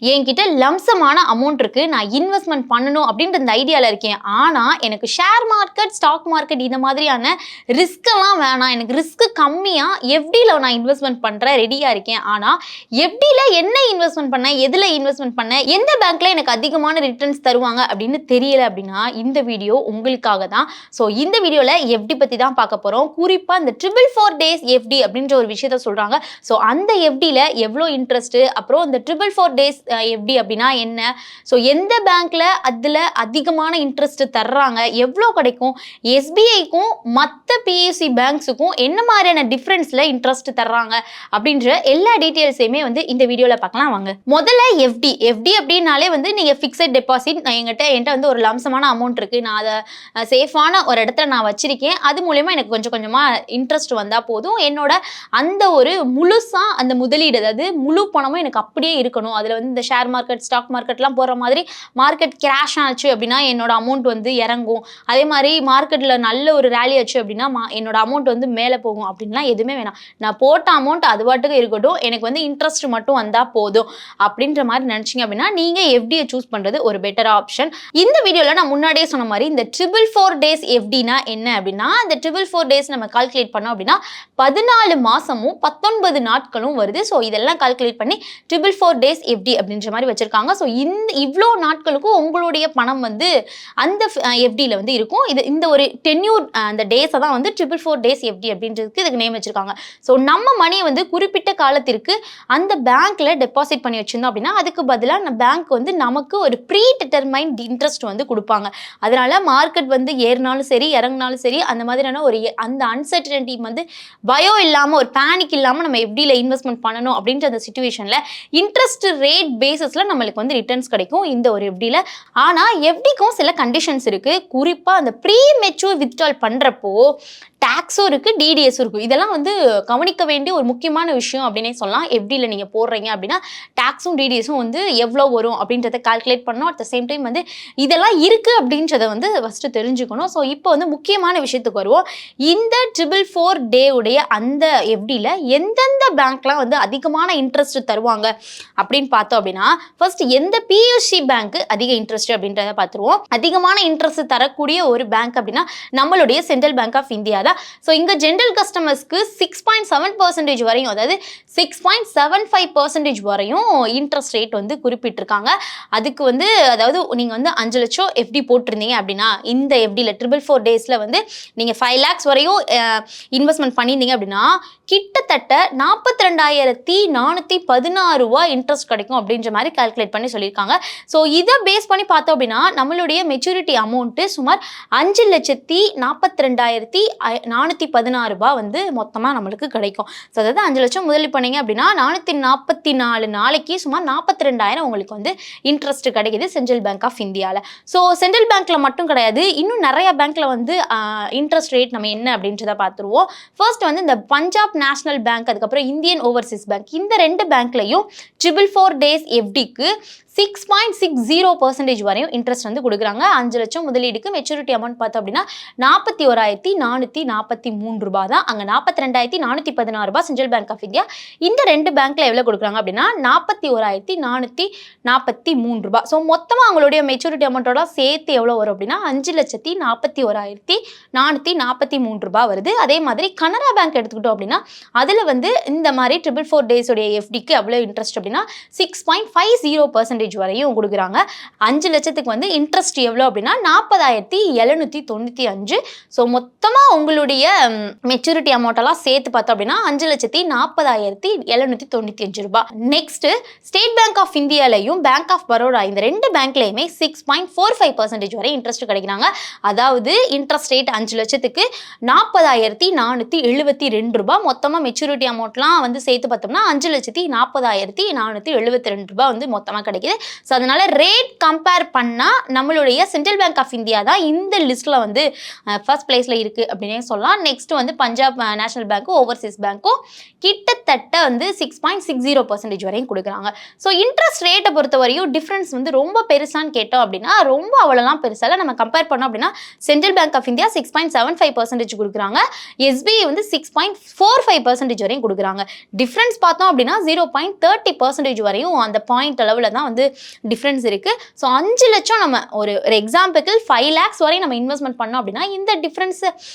என்கிட்ட லம்சமான அமௌண்ட் இருக்கு. நான் இன்வெஸ்ட்மென்ட் பண்ணணும் அப்படின்ற இந்த ஐடியால இருக்கேன். ஆனா, எனக்கு ஷேர் மார்க்கெட், ஸ்டாக் மார்க்கெட் இந்த மாதிரியான ரிஸ்க் எல்லாம் வேணாம். எனக்கு ரிஸ்க் கம்மியா எஃப்டில நான் இன்வெஸ்ட்மென்ட் பண்ற ரெடியா இருக்கேன். ஆனா, எஃப்டில என்ன இன்வெஸ்ட்மென்ட் பண்ண, எதுல இன்வெஸ்ட்மென்ட் பண்ண, எந்த பேங்க்ல எனக்கு அதிகமான ரிட்டர்ன்ஸ் தருவாங்க அப்படின்னு தெரியல அப்படின்னா, இந்த வீடியோ உங்களுக்காக தான். சோ இந்த வீடியோல எஃப்டி பத்தி தான் பார்க்க போறோம். குறிப்பா இந்த 444 டேஸ் எஃப்டி அப்படின்ற ஒரு விஷயத்த சொல்றாங்க. சோ அந்த எஃப்டில எவ்வளவு இன்ட்ரெஸ்ட், அப்புறம் இந்த 444 டேஸ் எஃப்டி அப்படின்னா என்ன, ஸோ எந்த பேங்க்ல அதில் அதிகமான இன்ட்ரெஸ்ட் தர்றாங்க, எவ்வளோ கிடைக்கும், எஸ்பிஐக்கும் மற்ற பிஎஸ்சி பேங்க்ஸுக்கும் என்ன மாதிரியான டிஃப்ரென்ஸில் இன்ட்ரெஸ்ட் தர்றாங்க அப்படின்ற எல்லா டீட்டெயில்ஸையுமே வந்து இந்த வீடியோவில் பார்க்கலாம் வாங்க. முதல்ல எஃப்டி அப்படின்னாலே வந்து நீங்கள் ஃபிக்ஸட் டெபாசிட், என்கிட்ட வந்து ஒரு லம்சமான அமௌண்ட் இருக்குது, நான் அதை சேஃபான ஒரு இடத்துல நான் வச்சிருக்கேன், அது மூலயமா எனக்கு கொஞ்சம் கொஞ்சமாக இன்ட்ரெஸ்ட் வந்தால் போதும், என்னோட அந்த ஒரு முழுசாக அந்த முதலீடு, அதாவது முழு பணமும் எனக்கு அப்படியே இருக்கணும். அதில் வந்து இந்த ஷேர் மார்க்கெட், ஸ்டாக் மார்க்கெட்லாம் போகிற மாதிரி மார்க்கெட் கிராஷ் ஆச்சு அப்படின்னா என்னோட அமௌண்ட் வந்து இறங்கும், அதே மாதிரி மார்க்கெட்டில் நல்ல ஒரு ரேலி ஆச்சு அப்படின்னா என்னோட அமௌண்ட் வந்து மேலே போகும் அப்படின்லாம் எதுவுமே வேணாம். நான் போட்ட அமௌண்ட் அது பாட்டுக்கு இருக்கட்டும், எனக்கு வந்து இன்ட்ரெஸ்ட் மட்டும் வந்தால் போதும் அப்படின்ற மாதிரி நினச்சிங்க அப்படின்னா நீங்கள் எஃப்டியை சூஸ் பண்ணுறது ஒரு பெட்டர் ஆப்ஷன். இந்த வீடியோவில் நான் முன்னாடியே சொன்ன மாதிரி இந்த 444 டேஸ் எஃப்டினா என்ன அப்படின்னா, இந்த 444 டேஸ் நம்ம கால்குலேட் பண்ணோம் அப்படின்னா 14 மாசமும் 19 நாட்களும் வருது. ஸோ இதெல்லாம் கால்குலேட் பண்ணி 444 டேஸ் எஃப்டி அப்படின்ற மாதிரி வச்சிருக்காங்க. ஸோ இவ்வளோ நாட்களுக்கும் உங்களுடைய பணம் வந்து அந்த எஃப்டியில் வந்து இருக்கும். இந்த ஒரு டென்யூர் அந்த டேஸை தான் வந்து 444 டேஸ் எஃப்டி அப்படின்றதுக்கு இதுக்கு நேம் வச்சிருக்காங்க. ஸோ நம்ம மணியை வந்து குறிப்பிட்ட காலத்திற்கு அந்த பேங்க்ல டெபாசிட் பண்ணி வச்சிருந்தோம் அப்படின்னா அதுக்கு பதிலாக நம்ம பேங்க் வந்து நமக்கு ஒரு ப்ரீ டிட்டர்மைன்ட் இன்ட்ரெஸ்ட் வந்து கொடுப்பாங்க. அதனால மார்க்கெட் வந்து ஏறினாலும் சரி இறங்கினாலும் சரி அந்த மாதிரியான ஒரு அந்த அன்சர்டனிட்டி வந்து பயம் இல்லாமல், ஒரு பேனிக் இல்லாமல் நம்ம எஃப்டியில் இன்வெஸ்ட்மெண்ட் பண்ணணும் அப்படின்ற அந்த சிச்சுவேஷனில் இன்ட்ரெஸ்ட் ரேட் பேசிஸில் நம்மளுக்கு வந்து ரிட்டர்ன்ஸ் கிடைக்கும் இந்த ஒரு எஃப்டியில். ஆனால் எஃப்டிக்கும் சில கண்டிஷன்ஸ் இருக்குது. குறிப்பாக அந்த ப்ரீ மெச்சூர் வித்ட்ரால் பண்ணுறப்போ டேக்ஸும் இருக்குது, டிடிஎஸும் இருக்குது. இதெல்லாம் வந்து கவனிக்க வேண்டிய ஒரு முக்கியமான விஷயம் அப்படின்னே சொல்லலாம். எஃப்டியில் நீங்கள் போடுறீங்க அப்படின்னா டேக்ஸும் டிடிஎஸும் வந்து எவ்வளோ வரும் அப்படின்றத கால்குலேட் பண்ணணும். அட் த சேம் டைம் வந்து இதெல்லாம் இருக்குது அப்படின்றத வந்து ஃபஸ்ட்டு தெரிஞ்சுக்கணும். ஸோ இப்போ வந்து முக்கியமான விஷயத்துக்கு வருவோம். இந்த 444 டே உடைய அந்த எஃப்டியில் எந்தெந்த பேங்க்லாம் வந்து அதிகமான இன்ட்ரெஸ்ட் தருவாங்க அப்படின்னு பார்த்தோம் அப்படின்னா, ஃபர்ஸ்ட் எந்த பிஎஸ்சி பேங்க் அதிக இன்ட்ரெஸ்ட் அப்படின்றத பார்த்துருவோம். அதிகமான இன்ட்ரெஸ்ட் தரக்கூடிய ஒரு பேங்க் அப்படின்னா நம்மளுடைய சென்ட்ரல் பேங்க் ஆஃப் இந்தியா தான். ஸோ இங்கே ஜென்ரல் கஸ்டமர்ஸ்க்கு 6.7% வரையும், அதாவது 6.75% வரையும் இன்ட்ரெஸ்ட் ரேட் வந்து குறிப்பிட்டிருக்காங்க. அதுக்கு வந்து அதாவது நீங்கள் வந்து 5 லட்சம் எஃப்டி போட்டிருந்தீங்க அப்படின்னா இந்த எஃப்டியில் 444 டேஸில் வந்து நீங்கள் 5 lakhs வரையும் இன்வெஸ்ட்மெண்ட் பண்ணியிருந்தீங்க அப்படின்னா கிட்டத்தட்ட 42,416 ரூபாய் இன்ட்ரெஸ்ட் கிடைக்கும் அப்படின்ற மாதிரி கால்குலேட் பண்ணி சொல்லியிருக்காங்க. ஸோ இதை பேஸ் பண்ணி பார்த்தோம் அப்படின்னா நம்மளுடைய மெச்சூரிட்டி அமௌண்ட்டு சுமார் 5,42,416 ரூபாய் வந்து மொத்தமாக நம்மளுக்கு கிடைக்கும். ஸோ அதாவது 5 லட்சம் முதலீடு பண்ணீங்க அப்படின்னா 444 நாளைக்கு சுமார் 42,000 உங்களுக்கு வந்து இன்ட்ரெஸ்ட் கிடைக்குது சென்ட்ரல் பேங்க் ஆஃப் இந்தியாவில். ஸோ சென்ட்ரல் பேங்க்கில் மட்டும் கிடையாது, இன்னும் நிறைய பேங்க்கில் வந்து இன்ட்ரெஸ்ட் ரேட் நம்ம என்ன அப்படின்றத பார்த்துருவோம். ஃபர்ஸ்ட் வந்து இந்த பஞ்சாப் நேஷனல் பேங்க், அதுக்கப்புறம் இந்தியன் ஓவர்சீஸ் பேங்க், இந்த 2 பேங்க்லையும் 444 டேஸ் எஃப்டிக்கு 6.60% வரையும் இன்ட்ரெஸ்ட் வந்து கொடுக்குறாங்க. 5 லட்சம் முதலீடுக்கு மெச்சூரிட்டி அமௌண்ட் பார்த்தோம் அப்படின்னா 41,443 ரூபாய் தான். அங்கே 42,416 ரூபாய் சென்ட்ரல் பேங்க் ஆஃப் இந்தியா. இந்த 2 பேங்க்ல எவ்வளோ கொடுக்குறாங்க அப்படின்னா 41,443 ரூபாய். ஸோ மொத்தமாக அவங்களுடைய மெச்சூரிட்டி அமௌண்ட்டோட சேர்த்து எவ்வளோ வரும் அப்படின்னா 5,41,443 ரூபாய் வருது. அதே மாதிரி கனரா பேங்க் எடுத்துக்கிட்டோம் அப்படின்னா அதில் வந்து இந்த மாதிரி 444 டேஸோடைய எஃப்டிக்கு எவ்வளோ இன்ட்ரெஸ்ட் அப்படின்னா 6.50% வரையும் கொடுக்குறாங்க. 5 லட்சத்துக்கு வந்து இன்ட்ரெஸ்ட் எவ்வளோ அப்படின்னா 40,795. ஸோ மொத்தமாக உங்களுடைய மெச்சூரிட்டி அமௌண்ட்டெல்லாம் சேர்த்து பார்த்தோம் அப்படின்னா 5,40,795 ரூபாய். நெக்ஸ்ட் ஸ்டேட் பேங்க் ஆஃப் இந்தியாலையும் பேங்க் ஆஃப் பரோடா, இந்த 2 பேங்க்லையுமே 6.45% வரை இன்ட்ரெஸ்ட் கிடைக்கிறாங்க. அதாவது இன்ட்ரெஸ்ட் ரேட் 5 லட்சத்துக்கு 40,472 ரூபாய். மொத்தமாக மெச்சூரிட்டி அமௌண்ட்லாம் வந்து சேர்த்து பார்த்தோம்னா 5,40,472 ரூபாய் வந்து மொத்தமாக கிடைக்குது. ஸோ அதனால ரேட் கம்பேர் பண்ணால் நம்மளுடைய சென்ட்ரல் பேங்க் ஆஃப் இந்தியா தான் இந்த லிஸ்ட்டில் வந்து ஃபர்ஸ்ட் பிளேஸில் இருக்குது அப்படின்னே சொல்லலாம். நெக்ஸ்ட் வந்து பஞ்சாப் நேஷனல் பேங்க்கும் ஓவர்சீஸ் பேங்க்கும் கிட்டத்தட்ட வந்து 6.60% வரையும் கொடுக்குறாங்க. ஸோ இன்ட்ரெஸ்ட் ரேட்டை பொறுத்த வரையும் டிஃப்ரென்ஸ் வந்து ரொம்ப பெருசான்னு கேட்டோம் அப்படின்னா ரொம்ப அவ்வளோலாம் பெருசாக நம்ம கம்பேர் பண்ணோம் அப்படின்னா சென்ட்ரல் பேங்க் ஆஃப் இந்தியா 6.75% கொடுக்குறாங்க, எஸ்பிஐ வந்து 6.45% வரையும் கொடுக்குறாங்க. டிஃப்ரென்ஸ் பார்த்தோம் அப்படின்னா 0.30% வரையும் அந்த பாயிண்ட் அளவில் தான் வந்து டிஃப்ரென்ஸ் இருக்குது. ஸோ 5 லட்சம் நம்ம ஒரு எக்ஸாம்பிளுக்கு 5 lakhs வரை நம்ம இன்வெஸ்ட்மெண்ட் பண்ணோம் அப்படின்னா இந்த டிஃப்ரென்ஸ்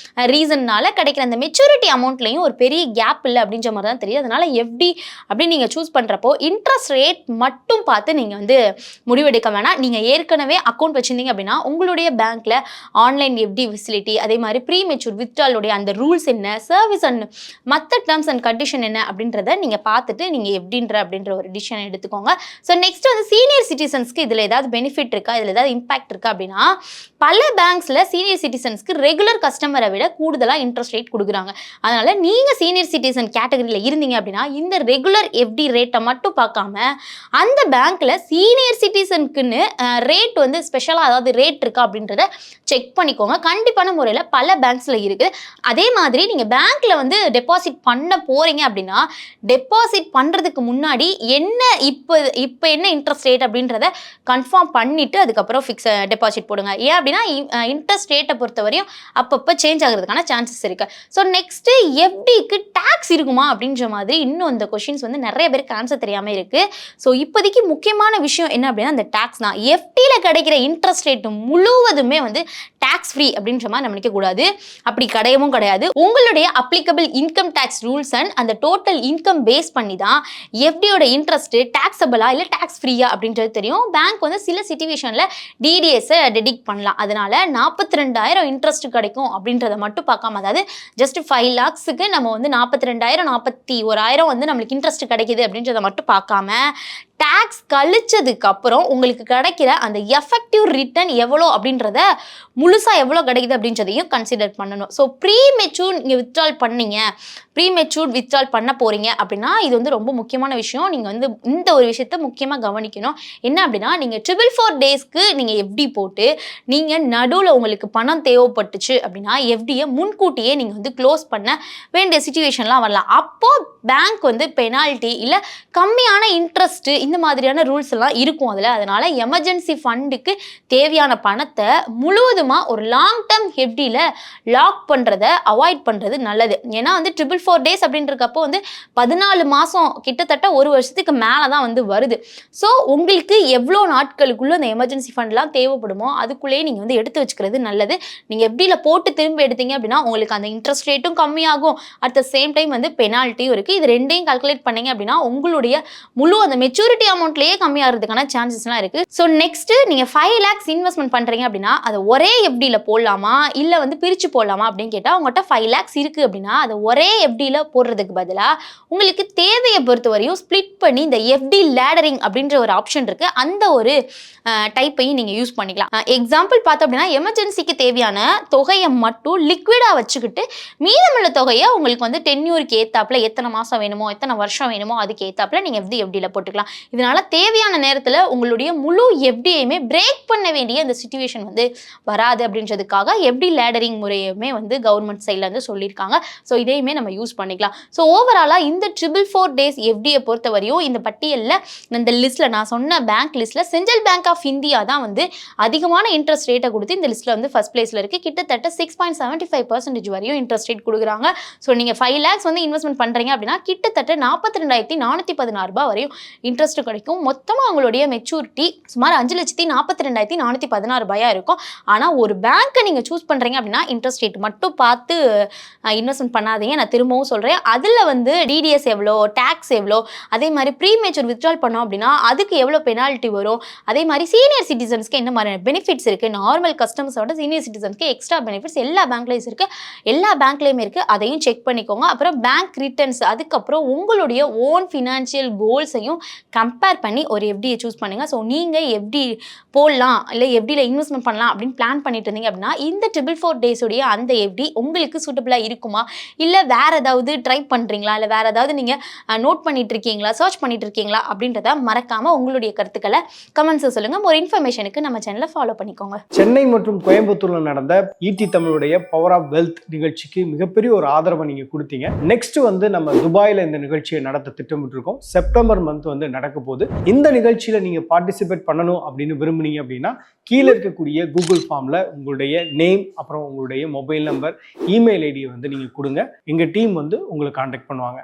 ரீசன்னால கிடைக்கிற அந்த மெச்சூரிட்டி அமௌண்ட்லையும் ஒரு பெரிய கேப் இல்லை அப்படின்ற மாதிரி தான் தெரியுது. அதனால எஃப்டி அப்படின்னு நீங்கள் சூஸ் பண்ணுறப்போ இன்ட்ரெஸ்ட் ரேட் மட்டும் பார்த்து நீங்கள் வந்து முடிவெடுக்க வேணாம். நீங்கள் ஏற்கனவே அக்கௌண்ட் வச்சுருந்தீங்க அப்படின்னா உங்களுடைய பேங்க்கில் ஆன்லைன் எஃப்டி ஃபெசிலிட்டி, அதே மாதிரி ப்ரீ மெச்சூர் வித்ட்ராலுடைய அந்த ரூல்ஸ் என்ன, சர்வீஸ் அண்ட் மற்ற டேர்ம்ஸ் அண்ட் கண்டிஷன் என்ன அப்படின்றத நீங்கள் பார்த்துட்டு நீங்கள் அப்படின்ற ஒரு டிசிஷன் எடுத்துக்கோங்க. ஸோ நெக்ஸ்ட் வந்து சீனியர் சிட்டிசன்ஸ்க்கு இதில் ஏதாவது பெனிஃபிட் இருக்கா, இதில் ஏதாவது இம்பாக்ட் இருக்கா அப்படின்னா பல பேங்க்ஸில் சீனியர் சிட்டிசன்ஸ்க்கு ரெகுலர் கஸ்டமரை விட கூடுதலாக இன்ட்ரெஸ்ட் ரேட் கொடுக்குறாங்க. அதனால் நீங்கள் சீனியர் சிட்டிசன் கேட்டகரியில் இருந்தீங்க அப்படின்னா இந்த ரெகுலர் எஃப்டி ரேட்டை மட்டும் பார்க்காம அந்த பேங்க்கில் சீனியர் சிட்டிசனுக்குன்னு ரேட் வந்து ஸ்பெஷலாக அதாவது ரேட் இருக்கா அப்படின்றத செக் பண்ணிக்கோங்க. கண்டிப்பான முறையில் பல பேங்க்ஸில் இருக்குது. அதே மாதிரி நீங்கள் பேங்க்கில் வந்து டெபாசிட் பண்ண போகிறீங்க அப்படின்னா டெபாசிட் பண்ணுறதுக்கு முன்னாடி என்ன இப்போ என்ன இன்ட்ரெஸ்ட் ரேட் அப்படின்றத கன்ஃபார்ம் பண்ணிவிட்டு அதுக்கப்புறம் டெபாசிட் போடுங்க. ஏன் அப்படின்னா இன்ட்ரெஸ்ட் ரேட்டை பொறுத்தவரையும் அப்பப்போ சேஞ்ச் ஆகிறதுக்கான சான்சஸ் இருக்குது. ஸோ நெக்ஸ்ட்டு எஃப்டிக்கு டேக்ஸ் இருக்குமா அப்படின்ற மாதிரி இன்னும் இந்த கொஷின்ஸ் வந்து நிறைய பேருக்கு ஆன்சர் தெரியாமல் இருக்குது. ஸோ இப்போதைக்கு முக்கியமான விஷயம் என்ன அப்படின்னா அந்த டேக்ஸ் தான். எஃப்டியில் கிடைக்கிற இன்ட்ரெஸ்ட் ரேட்டு முழுவதுமே வந்து டேக்ஸ் ஃப்ரீ அப்படின்ற மாதிரி நம்ம நினைக்கக்கூடாது. அப்படி கிடையவும் கிடையாது. உங்களுடைய applicable income tax rules and அந்த டோட்டல் இன்கம் பேஸ் பண்ணி தான் எஃப்டியோட இன்ட்ரெஸ்ட் டேக்ஸபிளா இல்லை டேக்ஸ் ஃப்ரீயா அப்படின்றது தெரியும். பேங்க் வந்து சில சிச்சுவேஷனில் டிடிஎஸை டெடிக்ட் பண்ணலாம். அதனால 42,000 இன்ட்ரெஸ்ட் கிடைக்கும் அப்படின்றத மட்டும் பார்க்காம, அதாவது ஜஸ்ட் 5 lakhsக்கு நம்ம வந்து 42,000 41,000 வந்து நம்மளுக்கு இன்ட்ரெஸ்ட் கிடைக்குது அப்படின்றத மட்டும் பார்க்காம டேக்ஸ் கழிச்சதுக்கு அப்புறம் உங்களுக்கு கிடைக்கிற அந்த எஃபெக்டிவ் ரிட்டர்ன் எவ்வளோ அப்படின்றத முழுசாக எவ்வளோ கிடைக்குது அப்படின்றதையும் கன்சிடர் பண்ணணும். ஸோ ப்ரீ மெச்சூர் நீங்கள் வித்ட்ரால் பண்ணீங்க, ப்ரீ மெச்சூர் வித்ட்ரால் பண்ண போகிறீங்க அப்படின்னா இது வந்து ரொம்ப முக்கியமான விஷயம். நீங்கள் வந்து இந்த ஒரு விஷயத்த முக்கியமாக கவனிக்கணும். என்ன அப்படின்னா நீங்கள் 444 daysக்கு நீங்கள் எஃப்டி போட்டு நீங்கள் நடுவில் உங்களுக்கு பணம் தேவைப்பட்டுச்சு அப்படின்னா எஃப்டியை முன்கூட்டியே நீங்கள் வந்து க்ளோஸ் பண்ண வேண்டிய சிச்சுவேஷன்லாம் வரலாம். அப்போது பேங்க் வந்து பெனால்ட்டி இல்லை கம்மியான இன்ட்ரெஸ்ட்டு இந்த மாதிரியான ரூல்ஸ் எல்லாம் இருக்கும் அதில். அதனால எமர்ஜென்சி ஃபண்டுக்கு தேவையான பணத்தை முழுவதுமாக ஒரு லாங் டேர்ம் எஃப்டியில் லாக் பண்ணுறதை அவாய்ட் பண்ணுறது நல்லது. ஏன்னா வந்து 444 days அப்படின்றக்கப்போ வந்து 14 மாதம் கிட்டத்தட்ட ஒரு வருஷத்துக்கு மேலே தான் வந்து வருது. ஸோ உங்களுக்கு எவ்வளோ நாட்களுக்குள்ளே அந்த எமர்ஜென்சி ஃபண்ட்லாம் தேவைப்படுமோ அதுக்குள்ளேயே நீங்கள் வந்து எடுத்து வச்சுக்கிறது நல்லது. நீங்கள் எஃப்டியில் போட்டு திரும்ப எடுத்தீங்க அப்படின்னா உங்களுக்கு அந்த இன்ட்ரெஸ்ட் ரேட்டும் கம்மியாகும், அட் த சேம் டைம் வந்து பெனால்ட்டியும் இருக்குது. இது ரெண்டையும் கால்குலேட் பண்ணீங்க அப்படின்னா உங்களுடைய முழு அந்த மெச்சூரிட்டி அமௌண்ட்லேயே கம்மியாகிறதுக்கான சான்சஸ்லாம் இருக்குது. ஸோ நெக்ஸ்ட்டு நீங்கள் 5 lakhs இன்வெஸ்ட்மெண்ட் பண்ணுறீங்க அப்படின்னா அதை ஒரே எஃப்டியில் போடலாமா இல்லை வந்து பிரித்து போடலாமா அப்படின்னு கேட்டால் உங்கள்கிட்ட 5 lakhs இருக்குது அப்படின்னா அதை ஒரே எஃப்டியில் போடுறதுக்கு பதிலாக உங்களுக்கு தேவையை பொறுத்தவரையும் ஸ்ப்ளிட் பண்ணி இந்த எஃப்டி லேடரிங் அப்படின்ற ஒரு ஆப்ஷன் இருக்குது, அந்த ஒரு டைப்பையும் நீங்கள் யூஸ் பண்ணிக்கலாம். எக்ஸாம்பிள் பார்த்தோம் அப்படின்னா எமர்ஜென்சிக்கு தேவையான தொகையை மட்டும் லிக்விடாக வச்சுக்கிட்டு மீதமுள்ள தொகையை உங்களுக்கு வந்து டென்யூருக்கு ஏற்றாப்புல எத்தனை மாதம் வேணுமோ எத்தனை வருஷம் வேணுமோ அதுக்கு ஏற்றாப்புல நீங்கள் எஃப்டியில் போட்டுக்கலாம். இதனால தேவையான நேரத்தில் உங்களுடைய முழு எஃப்டியையுமே பிரேக் பண்ண வேண்டிய அந்த சிச்சுவேஷன் வந்து வராது அப்படின்றதுக்காக எஃப்டி லேடரிங் முறையுமே வந்து கவர்மெண்ட் சைடில் வந்து சொல்லியிருக்காங்க. ஸோ இதையுமே நம்ம யூஸ் பண்ணிக்கலாம். ஸோ ஓவராலாக இந்த 444 days எஃப்டியை பொறுத்தவரையும் இந்த பட்டியலில் இந்த லிஸ்ட்டில் நான் சொன்ன பேங்க் லிஸ்ட்டில் சென்ட்ரல் பேங்க் ஆஃப் இந்தியா தான் வந்து அதிகமான இன்ட்ரெஸ்ட் ரேட்டை கொடுத்து இந்த லிஸ்ட்டில் வந்து ஃபர்ஸ்ட் பிளேஸில் இருக்குது. கிட்டத்தட்ட 6.75% வரையும் இன்ட்ரெஸ்ட் ரேட் கொடுக்குறாங்க. ஸோ நீங்கள் 5 lakhs வந்து இன்வெஸ்ட்மெண்ட் பண்ணுறீங்க அப்படின்னா கிட்டத்தட்ட 42,416 ரூபாய் வரையும் இன்ட்ரெஸ்ட் கிடைக்கும். மொத்தமாக அவங்களுடைய மெச்சூரிட்டி சுமார் 5,42,416 ரூபாயா இருக்கும். ஆனால் ஒரு பேங்க்கை நீங்கள் சூஸ் பண்ணுறீங்க அப்படின்னா இன்ட்ரெஸ்ட் ரேட் மட்டும் பார்த்து இன்வெஸ்ட்மெண்ட் பண்ணாதீங்க. நான் திரும்பவும் சொல்கிறேன், அதில் வந்து டிடிஎஸ் எவ்வளோ, டேக்ஸ் எவ்வளோ, அதே மாதிரி ப்ரீ மெச்சூர் வித்ட்ரால் பண்ணோம் அப்படின்னா அதுக்கு எவ்வளோ பெனால்ட்டி வரும், அதே மாதிரி சீனியர் சிட்டிசன்ஸ்க்கு என்ன மாதிரி பெனிஃபிட்ஸ் இருக்குது, நார்மல் கஸ்டமர்ஸோட சீனியர் சிட்டிசன்ஸ்க்கு எக்ஸ்ட்ரா பெனிஃபிட்ஸ் எல்லா பேங்க்லேயும் இருக்குது, எல்லா பேங்க்லேயுமே இருக்குது. அதையும் செக் பண்ணிக்கோங்க. அப்புறம் பேங்க் ரிட்டர்ன்ஸ், அதுக்கப்புறம் உங்களுடைய ஓன் ஃபினான்ஷியல் கோல்ஸையும் கம்பேர் பண்ணி ஒரு எஃப்டியை சூஸ் பண்ணுங்கள். ஸோ நீங்கள் எஃப்டி போடலாம் இல்லை எஃப்டியில் இன்வெஸ்ட்மெண்ட் பண்ணலாம் அப்படின்னு பிளான் பண்ணிட்டு இருந்தீங்க அப்படின்னா இந்த 444 டேஸுடைய அந்த எஃப்டி உங்களுக்கு சூட்டபிளாக இருக்குமா, இல்லை வேறு ஏதாவது ட்ரை பண்ணுறீங்களா, இல்லை வேறு ஏதாவது நீங்கள் நோட் பண்ணிட்டு இருக்கீங்களா, சர்ச் பண்ணிட்டு இருக்கீங்களா அப்படின்றத மறக்காமல் உங்களுடைய கருத்துக்களை கமெண்ட்ஸில் சொல்லுங்கள். ஒரு இன்ஃபர்மேஷனுக்கு நம்ம சேனலை ஃபாலோ பண்ணிக்கோங்க. சென்னை மற்றும் கோயம்புத்தூரில் நடந்த ஈடி தமிழுடைய பவர் ஆஃப் வெல்த் நிகழ்ச்சிக்கு மிகப்பெரிய ஒரு ஆதரவை நீங்கள் கொடுத்தீங்க. நெக்ஸ்ட் வந்து நம்ம துபாயில் இந்த நிகழ்ச்சியை நடத்த திட்டமிட்டு இருக்கோம். செப்டம்பர் மந்த் வந்து நடக்க போகுது. இந்த நிகழ்ச்சியில் நீங்கள் பார்ட்டிசிபேட் பண்ணணும் அப்படின்னு விரும்புனீங்க அப்படின்னா கீழே இருக்கக்கூடிய கூகுள் ஃபார்மில் உங்களுடைய நேம், அப்புறம் உங்களுடைய மொபைல் நம்பர், இமெயில் ஐடியை வந்து நீங்கள் கொடுங்க. எங்கள் டீம் வந்து உங்களை கான்டாக்ட் பண்ணுவாங்க.